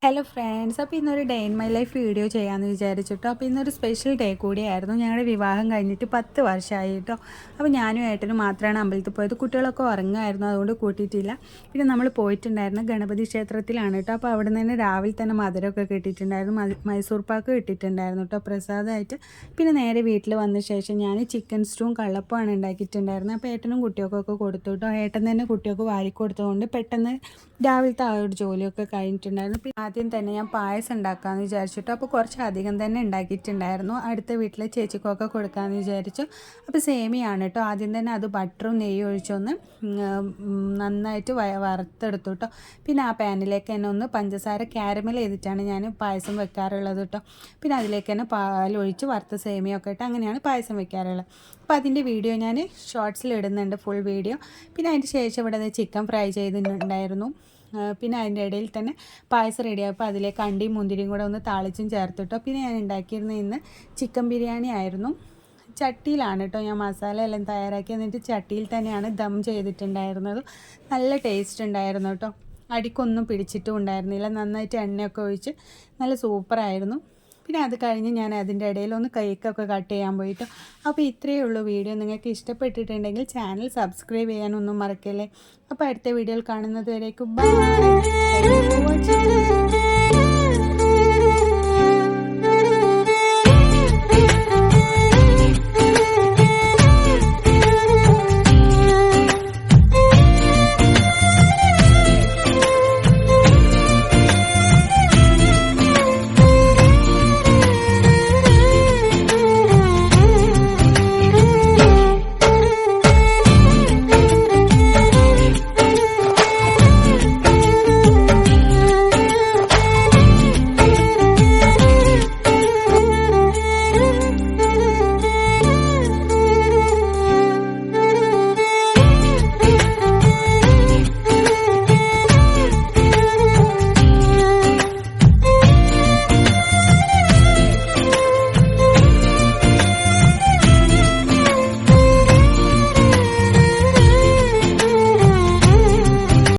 Hello friends, അപ്പോൾ ഇന്നൊരു day in my life video ചെയ്യാമെന്ന് വിചാരിച്ചിട്ടോ. അപ്പോൾ ഇന്നൊരു സ്പെഷ്യൽ ഡേ കൂടിയായിരുന്നു. ഞങ്ങളുടെ വിവാഹം കഴിഞ്ഞിട്ട് 10 വർഷമായി കേട്ടോ. അപ്പോൾ ഞാനും ഏട്ടനും മാത്രമാണ് അമ്പലത്തിൽ പോയത്. കുട്ടികളൊക്കെ ഉറങ്ങുമായിരുന്നു, അതുകൊണ്ട് കൂട്ടിയിട്ടില്ല. പിന്നെ നമ്മൾ പോയിട്ടുണ്ടായിരുന്ന ഗണപതി ക്ഷേത്രത്തിലാണ് കേട്ടോ. അപ്പോൾ അവിടെ നിന്ന് തന്നെ രാവിലെ തന്നെ മധുരമൊക്കെ കിട്ടിയിട്ടുണ്ടായിരുന്നു, മൈസൂർ പാക്ക് കിട്ടിയിട്ടുണ്ടായിരുന്നു കേട്ടോ പ്രസാദമായിട്ട്. പിന്നെ നേരെ വീട്ടിൽ വന്ന ശേഷം ഞാൻ ചിക്കൻ സ്റ്റൂവും കള്ളപ്പമാണ് ഉണ്ടാക്കിയിട്ടുണ്ടായിരുന്നത്. അപ്പോൾ ഏട്ടനും കുട്ടികൾക്കൊക്കെ കൊടുത്തു കേട്ടോ. ഏട്ടൻ തന്നെ കുട്ടികൾക്ക് വാരിക്കൊടുത്തതുകൊണ്ട് പെട്ടെന്ന് രാവിലത്തെ ആ ഒരു ജോലിയൊക്കെ കഴിഞ്ഞിട്ടുണ്ടായിരുന്നു. പിന്നെ ആദ്യം തന്നെ ഞാൻ പായസം ഉണ്ടാക്കാമെന്ന് വിചാരിച്ചിട്ടു. അപ്പോൾ കുറച്ച് അധികം തന്നെ ഉണ്ടാക്കിയിട്ടുണ്ടായിരുന്നു. അടുത്ത വീട്ടിലെ ചേച്ചിക്കൊക്കെ കൊടുക്കാമെന്ന് വിചാരിച്ചു. അപ്പോൾ സേമിയാണ് കേട്ടോ. ആദ്യം തന്നെ അത് ബട്ടറും നെയ്യും ഒഴിച്ചൊന്ന് നന്നായിട്ട് വറുത്തെടുത്തു കേട്ടോ. പിന്നെ ആ പാനിലേക്ക് തന്നെ ഒന്ന് പഞ്ചസാര ക്യാരമൽ ചെയ്തിട്ടാണ് ഞാൻ പായസം വെക്കാറുള്ളത് കേട്ടോ. പിന്നെ അതിലേക്ക് തന്നെ പാലൊഴിച്ച് വറുത്ത സേമിയൊക്കെ ഇട്ട് അങ്ങനെയാണ് പായസം വെക്കാറുള്ളത്. അപ്പോൾ അതിൻ്റെ വീഡിയോ ഞാൻ ഷോർട്സിൽ ഇടുന്നുണ്ട്, ഫുൾ വീഡിയോ. പിന്നെ അതിൻ്റെ ശേഷം ഇവിടെ ചിക്കൻ ഫ്രൈ ചെയ്തിട്ടുണ്ടായിരുന്നു. പിന്നെ അതിൻ്റെ ഇടയിൽ തന്നെ പായസം റെഡിയായപ്പോൾ അതിലേക്ക് അണ്ടിയും മുന്തിരിയും കൂടെ ഒന്ന് താളിച്ചും ചേർത്തിട്ടോ. പിന്നെ ഞാൻ ഉണ്ടാക്കിയിരുന്ന ഇന്ന് ചിക്കൻ ബിരിയാണി ആയിരുന്നു. ചട്ടിയിലാണ് കേട്ടോ ഞാൻ മസാല എല്ലാം തയ്യാറാക്കി, എന്നിട്ട് ചട്ടിയിൽ തന്നെയാണ് ദം ചെയ്തിട്ടുണ്ടായിരുന്നത്. നല്ല ടേസ്റ്റ് ഉണ്ടായിരുന്നു കേട്ടോ. അടിക്കൊന്നും പിടിച്ചിട്ടും ഉണ്ടായിരുന്നില്ല. നന്നായിട്ട് എണ്ണയൊക്കെ ഒഴിച്ച് നല്ല സൂപ്പറായിരുന്നു. പിന്നെ അത് കഴിഞ്ഞ് ഞാൻ അതിൻ്റെ ഇടയിൽ ഒന്ന് കേക്കൊക്കെ കട്ട് ചെയ്യാൻ പോയിട്ട്. അപ്പോൾ ഇത്രയേ ഉള്ളൂ വീഡിയോ. നിങ്ങൾക്ക് ഇഷ്ടപ്പെട്ടിട്ടുണ്ടെങ്കിൽ ചാനൽ സബ്സ്ക്രൈബ് ചെയ്യാനൊന്നും മറക്കല്ലേ. അപ്പോൾ അടുത്ത വീഡിയോയിൽ കാണുന്നത് വരേക്കും ബൈ.